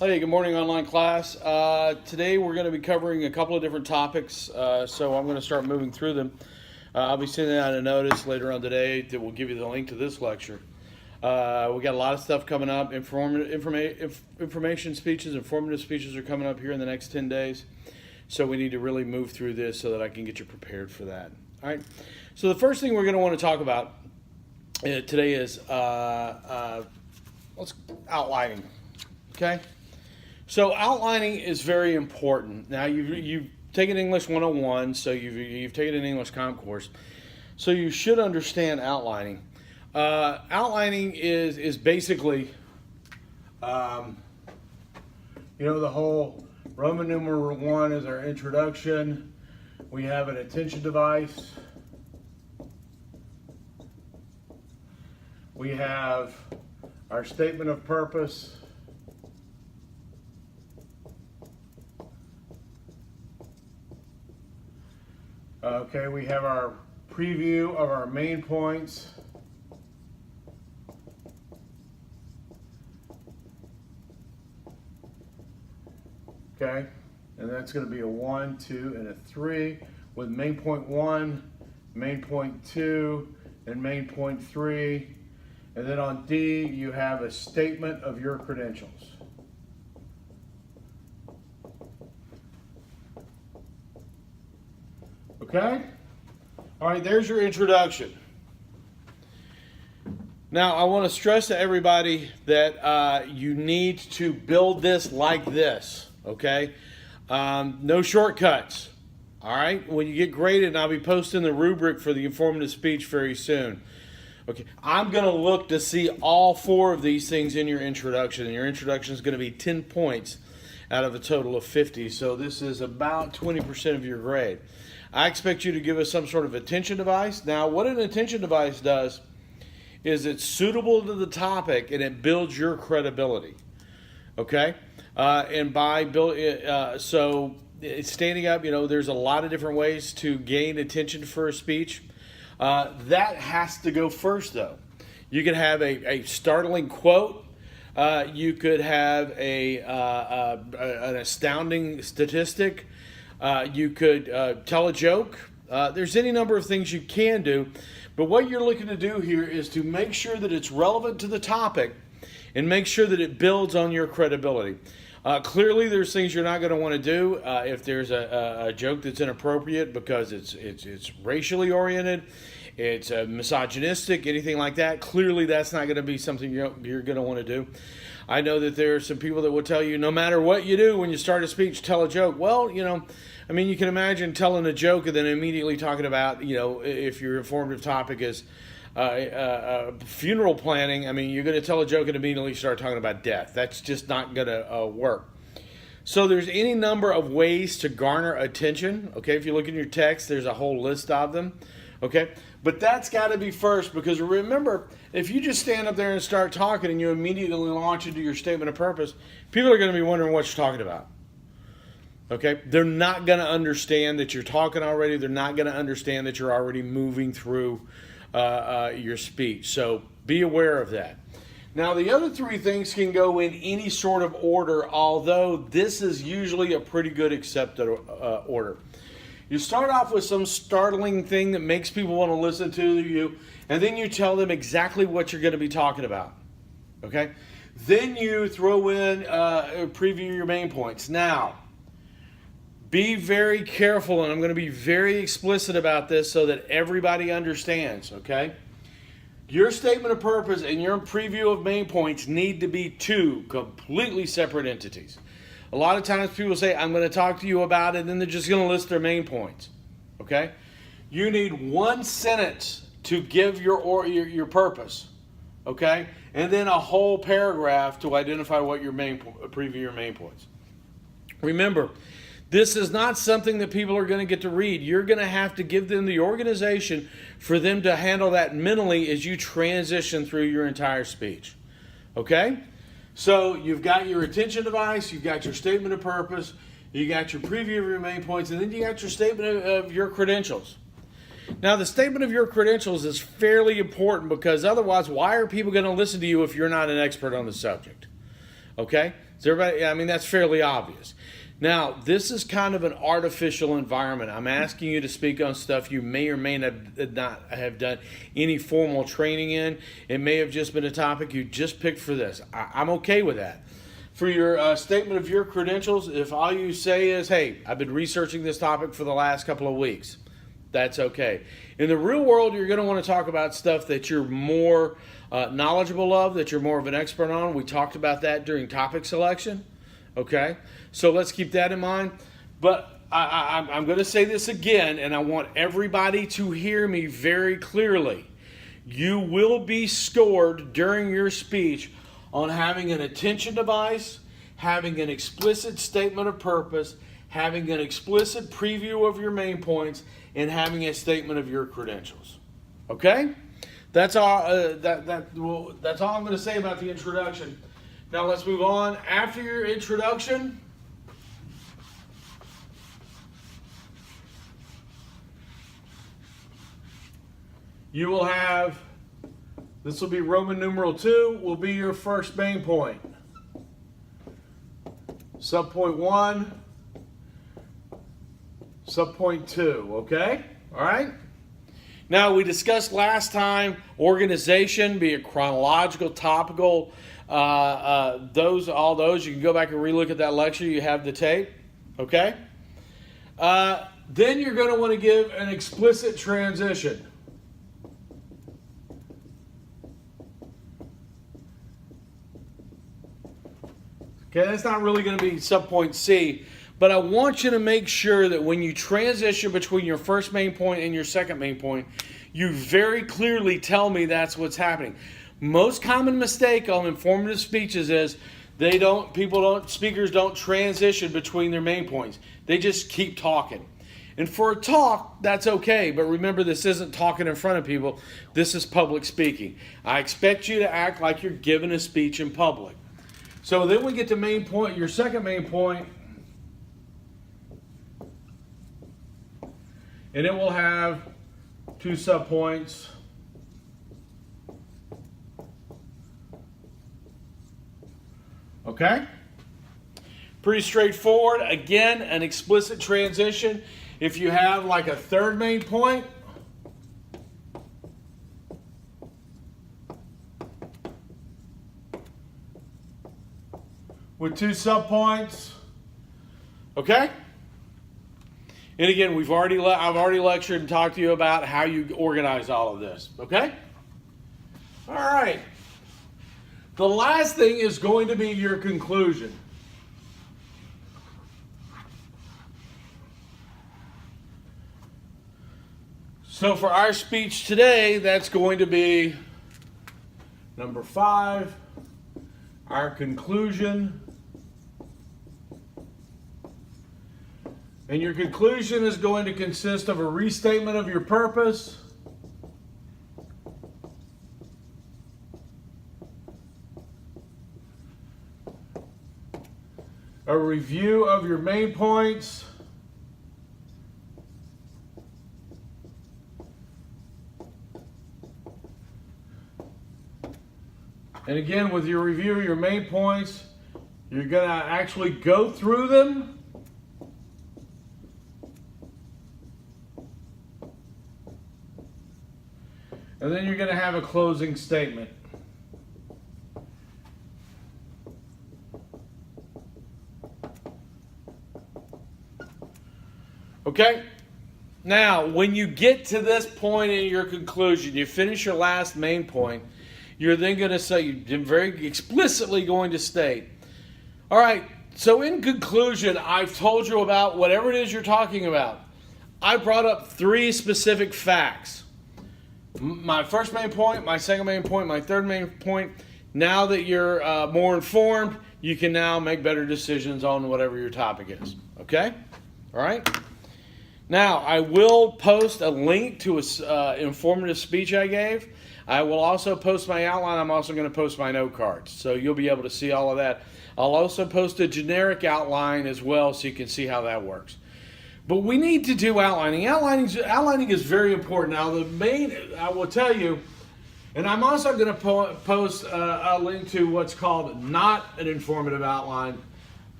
Hey, good morning, online class. Today we're going to be covering a couple of different topics, so I'm going to start moving through them. I'll be sending out a notice later on today that will give you the link to this lecture. We got a lot of stuff coming up. Information speeches, informative speeches are coming up here in the next 10 days, so we need to really move through this so that I can get you prepared for that. All right. So the first thing we're going to want to talk about today is outlining. Okay. So outlining is very important. Now you've taken English 101, so you've taken an English comp course, so you should understand outlining. Outlining is basically, the whole Roman numeral 1 is our introduction. We have an attention device. We have our statement of purpose. Okay, we have our preview of our main points. Okay, and that's going to be a 1, 2, and a 3 with main point 1, main point 2, and main point 3. And then on D, you have a statement of your credentials. Okay? All right, there's your introduction. Now, I want to stress to everybody that you need to build this like this, okay? No shortcuts, all right? When you get graded, I'll be posting the rubric for the informative speech very soon. Okay, I'm going to look to see all 4 of these things in your introduction, and your introduction is going to be 10 points out of a total of 50, so this is about 20% of your grade. I expect you to give us some sort of attention device. Now, what an attention device does is it's suitable to the topic and it builds your credibility. Okay? And by so standing up, there's a lot of different ways to gain attention for a speech. That has to go first, though. You can have a startling quote. You could have an astounding statistic. You could tell a joke. There's any number of things you can do. But what you're looking to do here is to make sure that it's relevant to the topic and make sure that it builds on your credibility. Clearly, there's things you're not going to want to do if there's a joke that's inappropriate because it's racially oriented, it's misogynistic, anything like that. Clearly, that's not going to be something you're going to want to do. I know that there are some people that will tell you no matter what you do when you start a speech, tell a joke. Well, you can imagine telling a joke and then immediately talking about, if your informative topic is funeral planning, you're going to tell a joke and immediately start talking about death. That's just not going to work. So there's any number of ways to garner attention. Okay, if you look in your text, there's a whole list of them. Okay, but that's got to be first, because remember, if you just stand up there and start talking and you immediately launch into your statement of purpose, people are going to be wondering what you're talking about. Okay, they're not going to understand that you're talking already. They're not going to understand that you're already moving through your speech. So be aware of that. Now, the other 3 things can go in any sort of order, although this is usually a pretty good accepted order. You start off with some startling thing that makes people want to listen to you, and then you tell them exactly what you're going to be talking about. Okay? Then you throw in preview your main points. Now, be very careful, and I'm going to be very explicit about this so that everybody understands, okay? Your statement of purpose and your preview of main points need to be 2 completely separate entities. A lot of times people say, I'm going to talk to you about it, and then they're just going to list their main points, okay? You need 1 sentence to give your purpose, okay? And then a whole paragraph to identify what preview your main points. Remember, this is not something that people are going to get to read. You're going to have to give them the organization for them to handle that mentally as you transition through your entire speech. Okay? So you've got your attention device, you've got your statement of purpose, you got your preview of your main points, and then you got your statement of your credentials. Now, the statement of your credentials is fairly important because otherwise, why are people going to listen to you if you're not an expert on the subject? Okay? Is everybody? I mean, that's fairly obvious. Now, this is kind of an artificial environment. I'm asking you to speak on stuff you may or may not have done any formal training in. It may have just been a topic you just picked for this. I'm okay with that. For your statement of your credentials, if all you say is, hey, I've been researching this topic for the last couple of weeks, that's okay. In the real world, you're going to want to talk about stuff that you're more knowledgeable of, that you're more of an expert on. We talked about that during topic selection. Okay, so let's keep that in mind. But I'm going to say this again, and I want everybody to hear me very clearly. You will be scored during your speech on having an attention device, having an explicit statement of purpose, having an explicit preview of your main points, and having a statement of your credentials. Okay? That's all. That's all I'm going to say about the introduction. Now let's move on. After your introduction, you will have, this will be Roman numeral 2, will be your first main point. Subpoint 1, subpoint 2, okay? All right? Now, we discussed last time organization, be it chronological, topical, all those. You can go back and relook at that lecture. You have the tape, okay? Then you're going to want to give an explicit transition. Okay, that's not really going to be subpoint C, but I want you to make sure that when you transition between your first main point and your second main point, you very clearly tell me that's what's happening. Most common mistake on informative speeches is speakers don't transition between their main points. They just keep talking. And for a talk, that's okay, but remember, this isn't talking in front of people. This is public speaking. I expect you to act like you're giving a speech in public. So then we get to main point, your second main point, and it will have 2 subpoints. Okay? Pretty straightforward. Again, an explicit transition. If you have like a third main point, with 2 subpoints, okay? And again, I've already lectured and talked to you about how you organize all of this, okay? All right. The last thing is going to be your conclusion. So for our speech today, that's going to be number 5, our conclusion. And your conclusion is going to consist of a restatement of your purpose, a review of your main points, and again, with your review of your main points, you're going to actually go through them. And then you're going to have a closing statement. Okay? Now, when you get to this point in your conclusion, you finish your last main point, you're then going to say, you're very explicitly going to state, all right, so in conclusion, I've told you about whatever it is you're talking about. I brought up 3 specific facts. My first main point, my second main point, my third main point. Now that you're more informed, you can now make better decisions on whatever your topic is. Okay? All right? Now, I will post a link to an informative speech I gave. I will also post my outline. I'm also going to post my note cards. So you'll be able to see all of that. I'll also post a generic outline as well so you can see how that works. But we need to do outlining. Outlining is very important. Now, I will tell you, And I'm also going to post a link to what's called not an informative outline,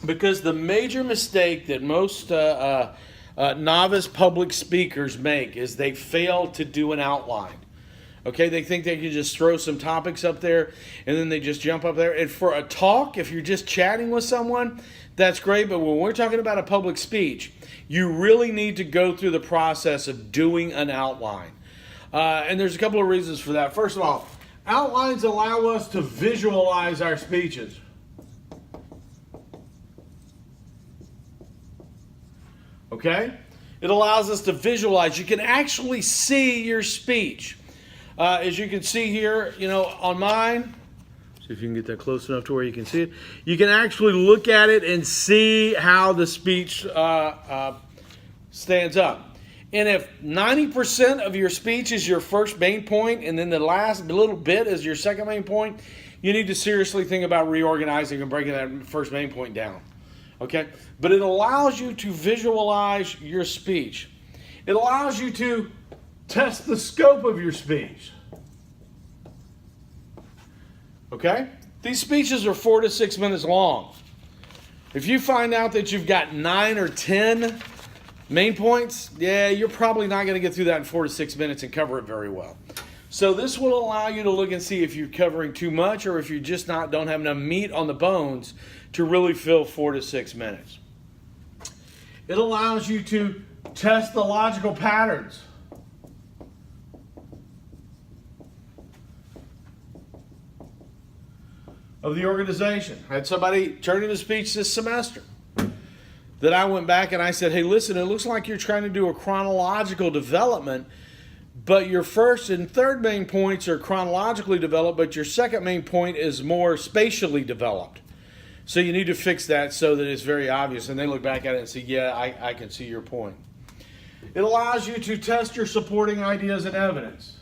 because the major mistake that most novice public speakers make is they fail to do an outline. Okay, they think they can just throw some topics up there and then they just jump up there. And for a talk, if you're just chatting with someone, that's great. But when we're talking about a public speech, you really need to go through the process of doing an outline. And there's a couple of reasons for that. First of all, outlines allow us to visualize our speeches. Okay? It allows us to visualize. You can actually see your speech. As you can see here, on mine, see if you can get that close enough to where you can see it. You can actually look at it and see how the speech stands up. And if 90% of your speech is your first main point and then the last little bit is your second main point, you need to seriously think about reorganizing and breaking that first main point down. Okay? But it allows you to visualize your speech. It allows you to test the scope of your speech. Okay? These speeches are 4 to 6 minutes long. If you find out that you've got 9 or 10 main points, you're probably not going to get through that in 4 to 6 minutes and cover it very well. So this will allow you to look and see if you're covering too much or if you just don't have enough meat on the bones to really fill 4 to 6 minutes. It allows you to test the logical patterns. Of the organization. I had somebody turn in a speech this semester that I went back and I said, hey, listen, it looks like you're trying to do a chronological development, but your first and third main points are chronologically developed, but your second main point is more spatially developed. So you need to fix that so that it's very obvious. And they look back at it and say, yeah, I can see your point. It allows you to test your supporting ideas and evidence.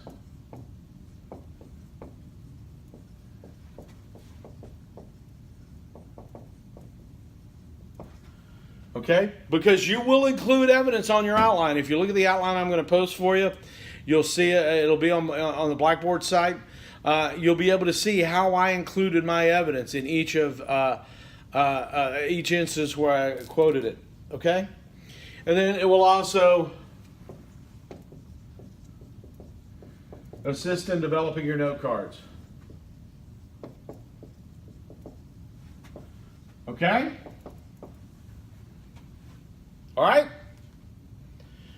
Okay? Because you will include evidence on your outline. If you look at the outline I'm going to post for you, you'll see it. It'll be on the Blackboard site. You'll be able to see how I included my evidence in each of each instance where I quoted it. Okay? And then it will also assist in developing your note cards. Okay? All right?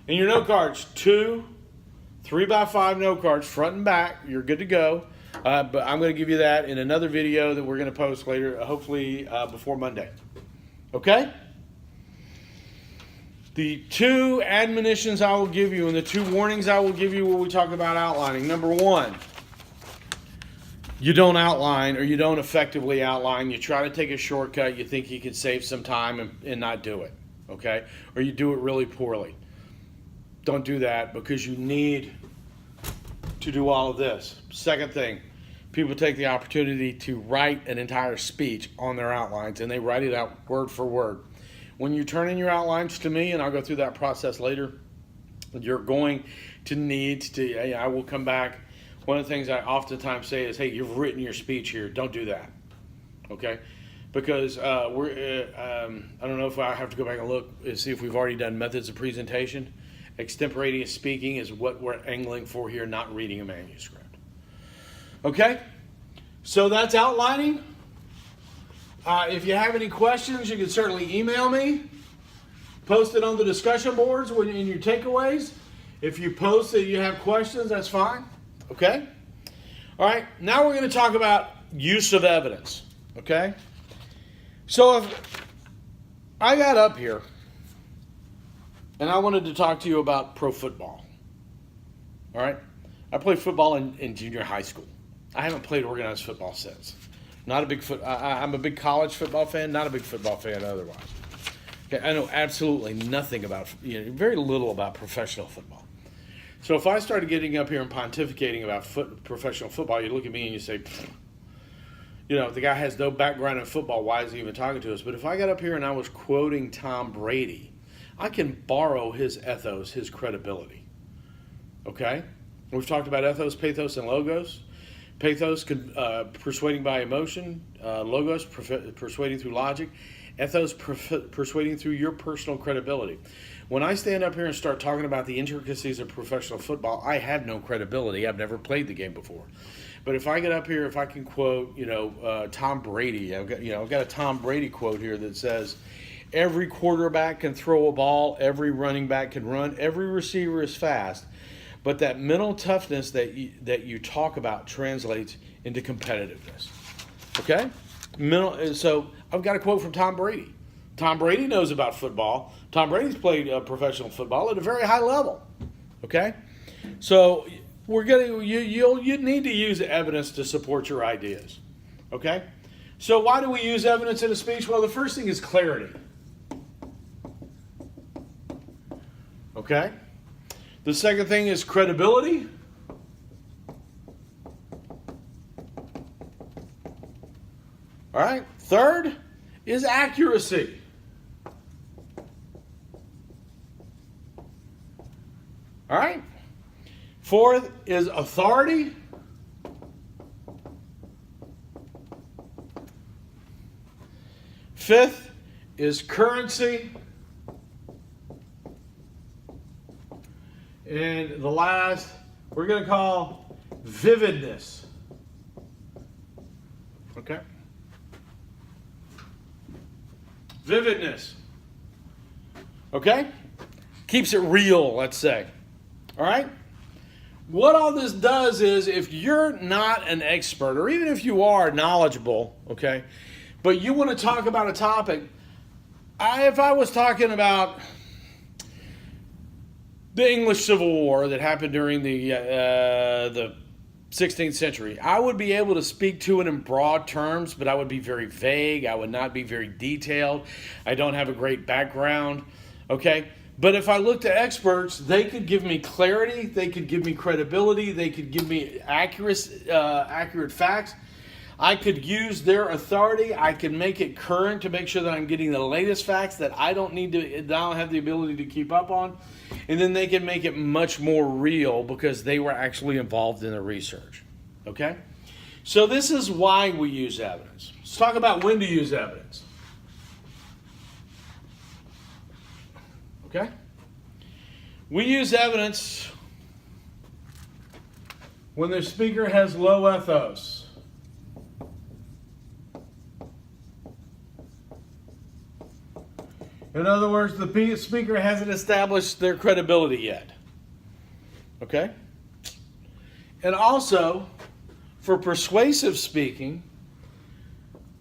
And your note cards, 2 3x5 note cards, front and back. You're good to go. But I'm going to give you that in another video that we're going to post later, hopefully before Monday. Okay? The 2 admonitions I will give you and the 2 warnings I will give you when we talk about outlining. Number 1, you don't outline, or you don't effectively outline. You try to take a shortcut. You think you can save some time and not do it. Okay? Or you do it really poorly. Don't do that, because you need to do all of this. Second thing, people take the opportunity to write an entire speech on their outlines, and they write it out word for word. When you turn in your outlines to me, and I'll go through that process later, you're going to need to, I will come back. One of the things I oftentimes say is, hey, you've written your speech here. Don't do that. Okay? Because I don't know if I have to go back and look and see if we've already done methods of presentation. Extemporaneous speaking is what we're angling for here, not reading a manuscript. Okay? So that's outlining. If you have any questions, you can certainly email me. Post it on the discussion boards in your takeaways. If you post that you have questions, that's fine. Okay? All right, now we're going to talk about use of evidence. Okay? So if I got up here and I wanted to talk to you about pro football. All right? I played football in junior high school. I haven't played organized football since. Not a big I'm a big college football fan, not a big football fan otherwise. Okay, I know absolutely nothing about, very little about professional football. So if I started getting up here and pontificating about professional football, you look at me and you say, the guy has no background in football. Why is he even talking to us? But if I got up here and I was quoting Tom Brady, I can borrow his ethos, his credibility. Okay? We've talked about ethos, pathos, and logos. Pathos, persuading by emotion. Logos, persuading through logic. Ethos, persuading through your personal credibility. When I stand up here and start talking about the intricacies of professional football, I have no credibility. I've never played the game before. But if I get up here, if I can quote, Tom Brady, I've got a Tom Brady quote here that says, "Every quarterback can throw a ball, every running back can run, every receiver is fast, but that mental toughness that you talk about translates into competitiveness." Okay? So I've got a quote from Tom Brady. Tom Brady knows about football. Tom Brady's played professional football at a very high level. Okay? So you need to use evidence to support your ideas. Okay? So why do we use evidence in a speech? Well, the first thing is clarity. Okay? The second thing is credibility. All right? Third is accuracy. All right? Fourth is authority. Fifth is currency. And the last, we're going to call vividness. Okay? Vividness. Okay? Keeps it real, let's say. All right? What all this does is, if you're not an expert, or even if you are knowledgeable, okay, but you want to talk about a topic, if I was talking about the English Civil War that happened during the 16th century, I would be able to speak to it in broad terms, but I would be very vague. I would not be very detailed. I don't have a great background, okay? But if I looked at experts, they could give me clarity, they could give me credibility, they could give me accurate facts. I could use their authority. I can make it current to make sure that I'm getting the latest facts that I don't have the ability to keep up on. And then they can make it much more real because they were actually involved in the research. Okay? So this is why we use evidence. Let's talk about when to use evidence. Okay? We use evidence when the speaker has low ethos. In other words, the speaker hasn't established their credibility yet. Okay? And also, for persuasive speaking,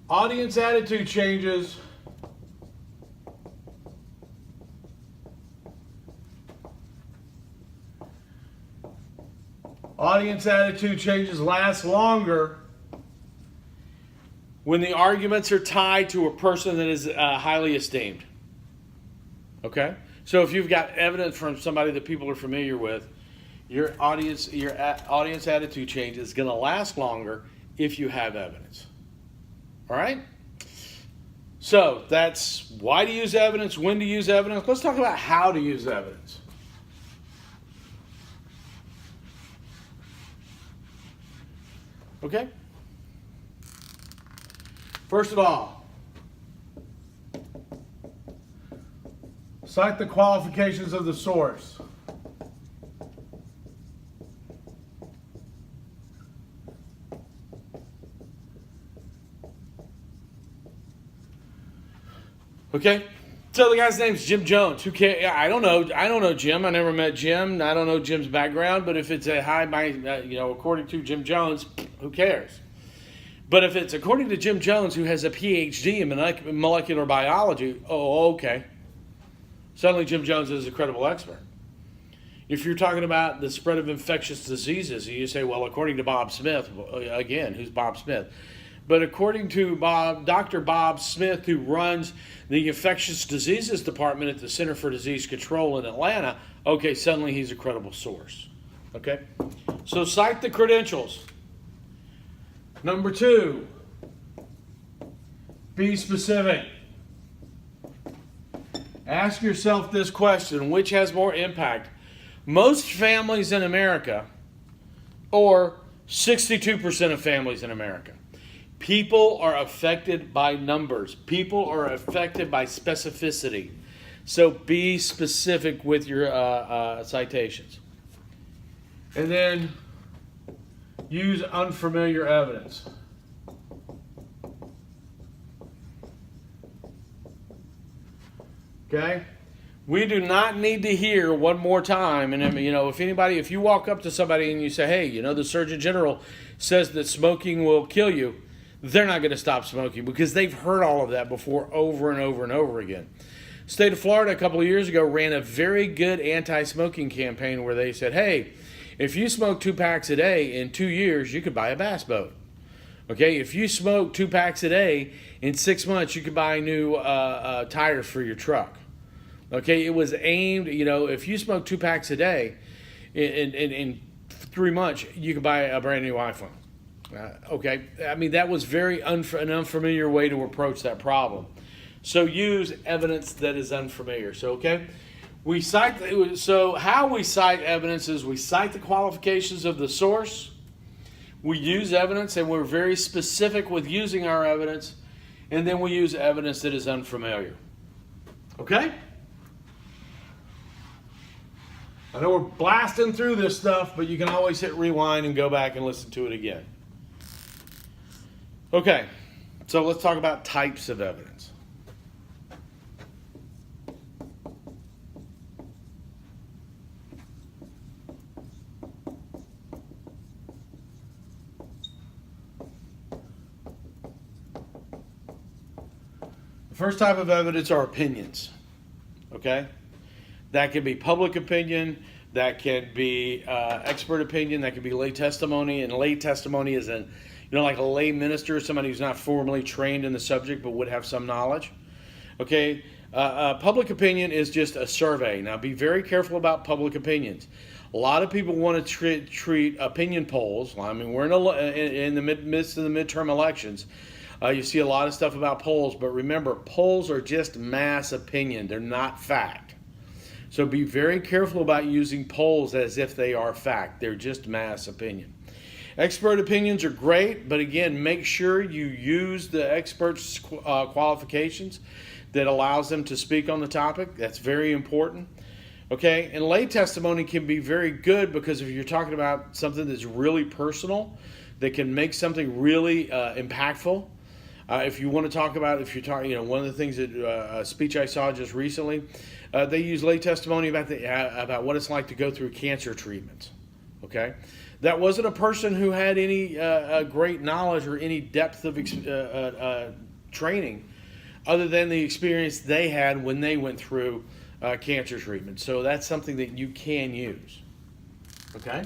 audience attitude changes. Audience attitude changes last longer when the arguments are tied to a person that is highly esteemed. Okay? So if you've got evidence from somebody that people are familiar with, your audience attitude change is going to last longer if you have evidence. All right? So that's why to use evidence, when to use evidence. Let's talk about how to use evidence. Okay? First of all, cite the qualifications of the source. Okay? So the guy's name's Jim Jones. Who cares? I don't know Jim. I never met Jim. I don't know Jim's background. But if it's according to Jim Jones, who cares? But if it's according to Jim Jones, who has a PhD in molecular biology, okay. Suddenly Jim Jones is a credible expert. If you're talking about the spread of infectious diseases, you say, well, according to Bob Smith, again, who's Bob Smith? But according to Dr. Bob Smith, who runs the infectious diseases department at the Center for Disease Control in Atlanta, okay, suddenly he's a credible source. Okay? So cite the credentials. Number 2, be specific. Ask yourself this question: which has more impact? Most families in America or 62% of families in America. People are affected by numbers. People are affected by specificity. So be specific with your citations. And then use unfamiliar evidence. Okay? We do not need to hear one more time. And if you walk up to somebody and you say, hey, the Surgeon General says that smoking will kill you, they're not going to stop smoking because they've heard all of that before over and over and over again. State of Florida a couple of years ago ran a very good anti-smoking campaign where they said, hey, if you smoke 2 packs a day in 2 years, you could buy a bass boat. Okay, if you smoke 2 packs a day in 6 months, you could buy new tires for your truck. Okay, it was aimed, if you smoke 2 packs a day in 3 months, you could buy a brand new iPhone. Okay, I mean, that was an unfamiliar way to approach that problem. So use evidence that is unfamiliar. So, okay, how we cite evidence is we cite the qualifications of the source. We use evidence, and we're very specific with using our evidence. And then we use evidence that is unfamiliar. Okay? I know we're blasting through this stuff, but you can always hit rewind and go back and listen to it again. Okay, so let's talk about types of evidence. The first type of evidence are opinions. Okay? That can be public opinion, that can be expert opinion, that can be lay testimony, and lay testimony is like a lay minister, somebody who's not formally trained in the subject but would have some knowledge. Okay, public opinion is just a survey. Now be very careful about public opinions. A lot of people want to treat opinion polls. I mean, we're in the midst of the midterm elections. You see a lot of stuff about polls, but remember, polls are just mass opinion. They're not fact. So be very careful about using polls as if they are fact. They're just mass opinion. Expert opinions are great, but again, make sure you use the expert's qualifications that allows them to speak on the topic. That's very important. Okay, and lay testimony can be very good because if you're talking about something that's really personal, that can make something really impactful. If you want to talk about, one of the things that a speech I saw just recently, they use lay testimony about what it's like to go through cancer treatments. Okay, that wasn't a person who had any great knowledge or any depth of training, other than the experience they had when they went through cancer treatment. So that's something that you can use. Okay.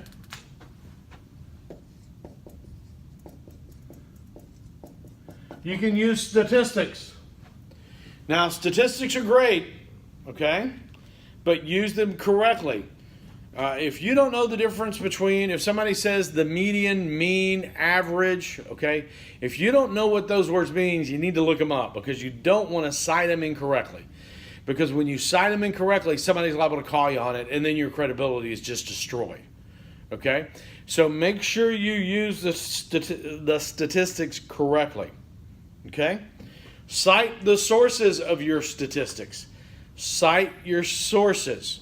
You can use statistics. Now, statistics are great, okay, but use them correctly. If you don't know the difference between, if somebody says the median, mean, average, okay, if you don't know what those words mean, you need to look them up because you don't want to cite them incorrectly. Because when you cite them incorrectly, somebody's liable to call you on it, and then your credibility is just destroyed. Okay, so make sure you use the statistics correctly. Okay, cite the sources of your statistics. Cite your sources.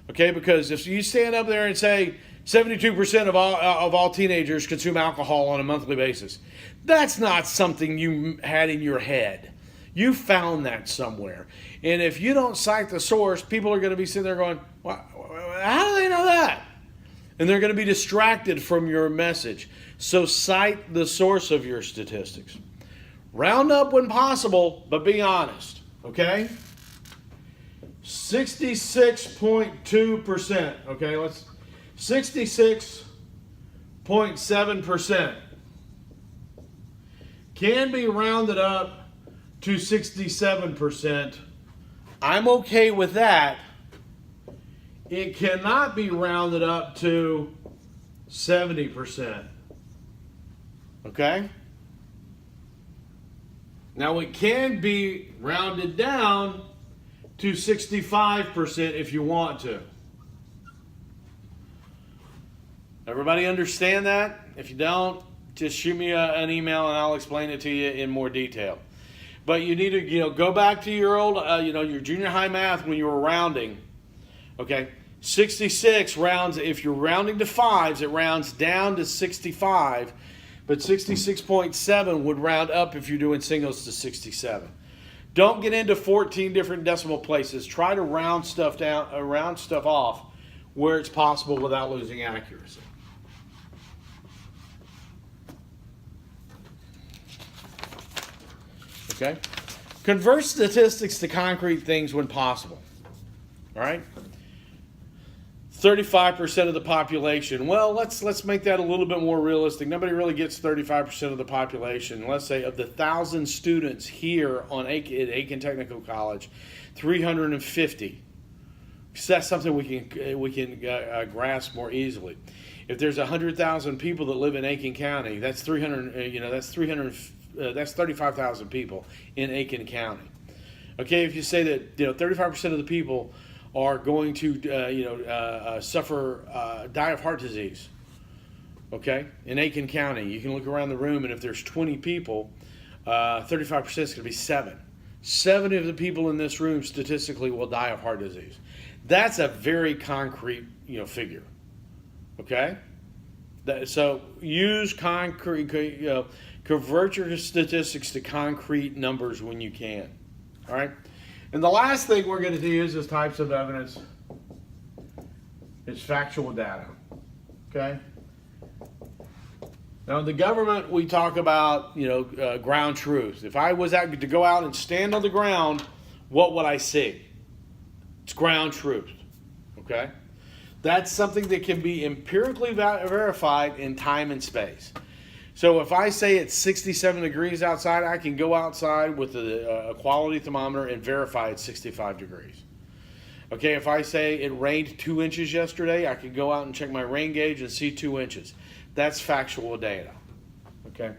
Okay, because if you stand up there and say 72% of all teenagers consume alcohol on a monthly basis, that's not something you had in your head. You found that somewhere. And if you don't cite the source, people are going to be sitting there going, well, how do they know that? And they're going to be distracted from your message. So cite the source of your statistics. Round up when possible, but be honest. Okay? 66.2%. Okay, 66.7% can be rounded up to 67%. I'm okay with that. It cannot be rounded up to 70%. Okay? Now it can be rounded down to 65% if you want to. Everybody understand that? If you don't, just shoot me an email and I'll explain it to you in more detail. But you need to, go back to your old, your junior high math when you were rounding. Okay, 66 rounds. If you're rounding to fives, it rounds down to 65. But 66.7 would round up if you're doing singles to 67. Don't get into 14 different decimal places. Try to round stuff off where it's possible without losing accuracy. Okay? Convert statistics to concrete things when possible. All right? 35% of the population. Well, let's make that a little bit more realistic. Nobody really gets 35% of the population. Let's say of the 1,000 students here at Aiken Technical College, 350. So that's something we can grasp more easily. If there's 100,000 people that live in Aiken County, that's 35,000 people in Aiken County. Okay, if you say that 35% of the people are going to die of heart disease. Okay, in Aiken County, you can look around the room, and if there's 20 people, 35% is going to be 7. 7 of the people in this room statistically will die of heart disease. That's a very concrete figure. Okay, so use concrete. Convert your statistics to concrete numbers when you can. All right. And the last thing we're going to use as types of evidence is factual data. Okay. Now in the government, we talk about ground truth. If I was to go out and stand on the ground, what would I see? It's ground truth. Okay. That's something that can be empirically verified in time and space. So if I say it's 67 degrees outside, I can go outside with a quality thermometer and verify it's 65 degrees. Okay, if I say it rained 2 inches yesterday, I can go out and check my rain gauge and see 2 inches. That's factual data. Okay,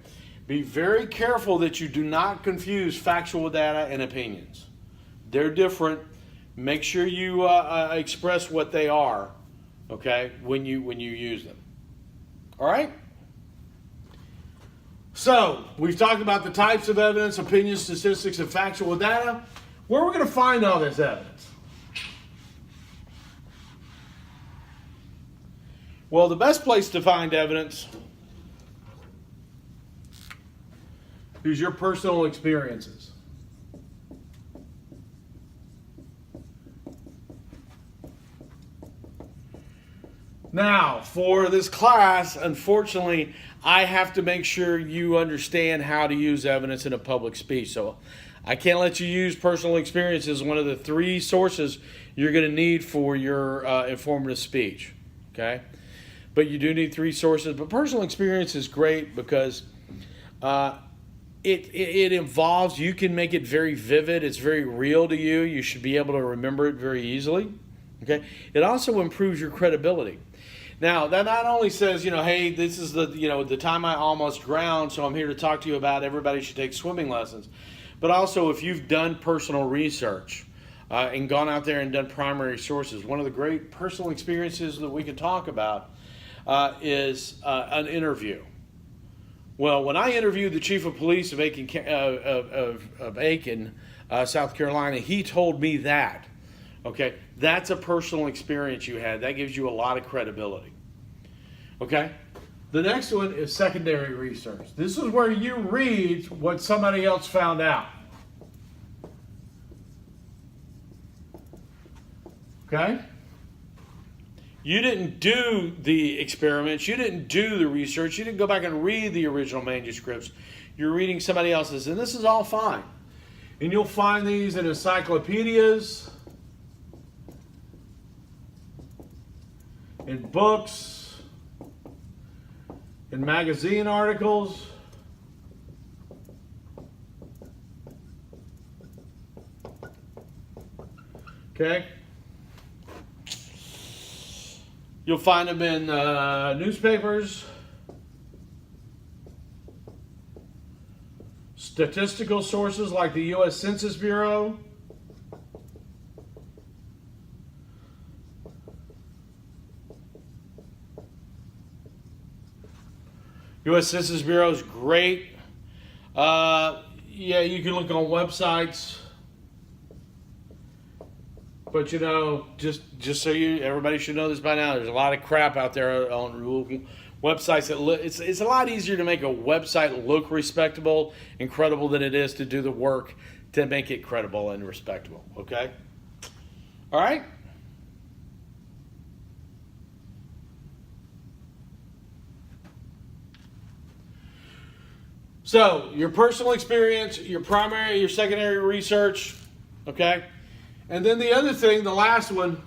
be very careful that you do not confuse factual data and opinions. They're different. Make sure you express what they are. Okay, when you use them. All right. So, we've talked about the types of evidence, opinions, statistics, and factual data. Where are we going to find all this evidence? Well, the best place to find evidence is your personal experiences. Now, for this class, unfortunately, I have to make sure you understand how to use evidence in a public speech. So I can't let you use personal experience as one of the 3 sources you're going to need for your informative speech. Okay? But you do need 3 sources. But personal experience is great because it involves, you can make it very vivid. It's very real to you. You should be able to remember it very easily. Okay? It also improves your credibility. Now, that not only says, hey, this is the time I almost drowned, so I'm here to talk to you about everybody should take swimming lessons. But also, if you've done personal research and gone out there and done primary sources, one of the great personal experiences that we can talk about is an interview. Well, when I interviewed the chief of police of Aiken, South Carolina, he told me that. Okay, that's a personal experience you had. That gives you a lot of credibility. Okay, the next one is secondary research. This is where you read what somebody else found out. Okay? You didn't do the experiments. You didn't do the research. You didn't go back and read the original manuscripts. You're reading somebody else's, and this is all fine. And you'll find these in encyclopedias, in books, in magazine articles. Okay? You'll find them in newspapers, statistical sources like the U.S. Census Bureau, U.S. Census Bureau is great. Yeah, you can look on websites. But you know, just so everybody should know this by now. There's a lot of crap out there on websites that it's a lot easier to make a website look respectable and credible than it is to do the work to make it credible and respectable. Okay. All right. So your personal experience, your primary, your secondary research. Okay. And then the other thing, the last one,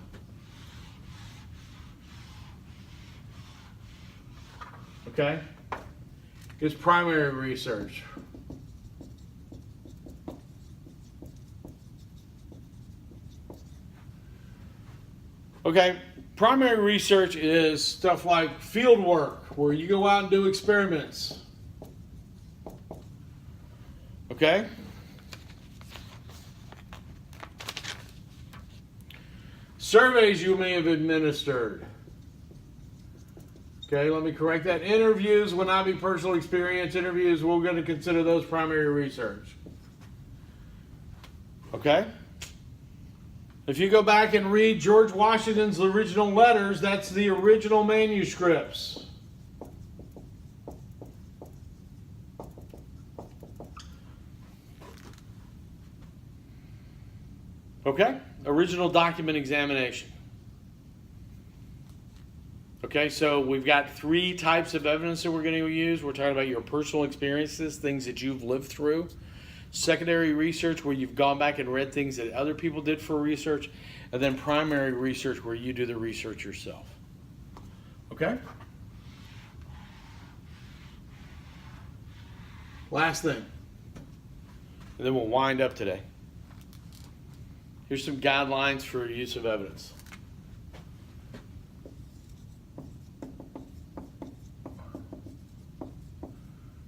okay, is primary research. Okay, primary research is stuff like field work, where you go out and do experiments. Okay? Surveys you may have administered. Okay, let me correct that. Interviews will not be personal experience. Interviews, we're going to consider those primary research. Okay? If you go back and read George Washington's original letters, that's the original manuscripts. Okay? Original document examination. Okay, so we've got 3 types of evidence that we're going to use. We're talking about your personal experiences, things that you've lived through. Secondary research, where you've gone back and read things that other people did for research. And then primary research, where you do the research yourself. Okay? Last thing. And then we'll wind up today. Here's some guidelines for use of evidence.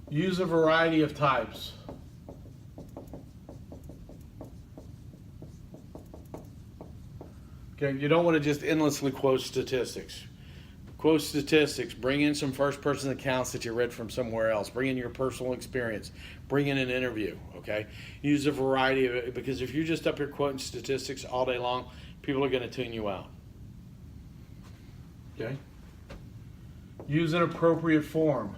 Use a variety of types. Okay, you don't want to just endlessly quote statistics. Quote statistics. Bring in some first-person accounts that you read from somewhere else. Bring in your personal experience. Bring in an interview. Okay, use a variety of it, because if you're just up here quoting statistics all day long, people are going to tune you out. Okay. Use an appropriate form.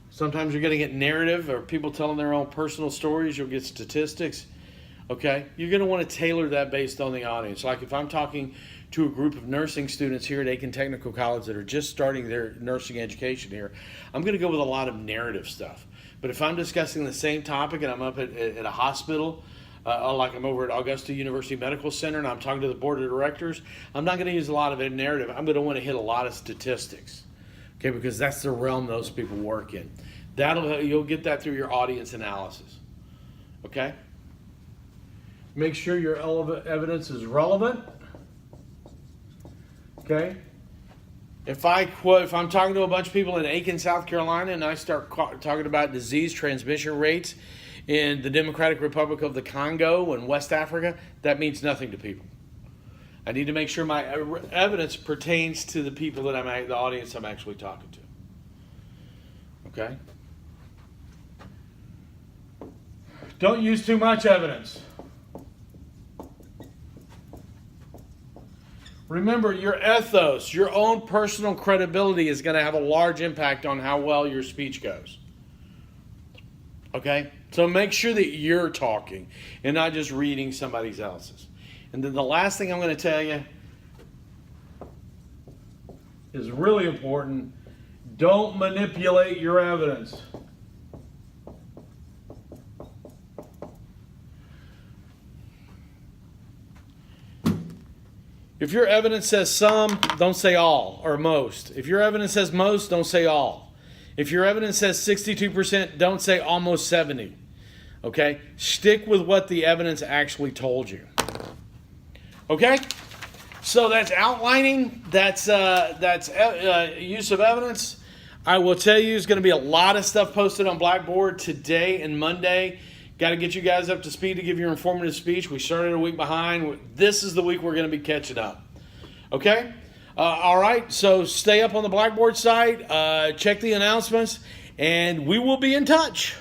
Sometimes you're going to get narrative or people telling their own personal stories. You'll get statistics. Okay? You're going to want to tailor that based on the audience. Like if I'm talking to a group of nursing students here at Aiken Technical College that are just starting their nursing education here, I'm going to go with a lot of narrative stuff. But if I'm discussing the same topic and I'm up at a hospital, like I'm over at Augusta University Medical Center and I'm talking to the board of directors, I'm not going to use a lot of a narrative. I'm going to want to hit a lot of statistics. Okay, because that's the realm those people work in. You'll get that through your audience analysis. Okay? Make sure your evidence is relevant. Okay? If I'm talking to a bunch of people in Aiken, South Carolina, and I start talking about disease transmission rates in the Democratic Republic of the Congo and West Africa, that means nothing to people. I need to make sure my evidence pertains to the people that the audience I'm actually talking to. Okay? Don't use too much evidence. Remember, your ethos, your own personal credibility is going to have a large impact on how well your speech goes. Okay? So make sure that you're talking and not just reading somebody else's. And then the last thing I'm going to tell you is really important. Don't manipulate your evidence. If your evidence says some, don't say all or most. If your evidence says most, don't say all. If your evidence says 62%, don't say almost 70. Okay? Stick with what the evidence actually told you. Okay? So that's outlining. That's use of evidence. I will tell you, there's going to be a lot of stuff posted on Blackboard today and Monday. Got to get you guys up to speed to give your informative speech. We started a week behind. This is the week we're going to be catching up. Okay? All right, so stay up on the Blackboard site, check the announcements, and we will be in touch.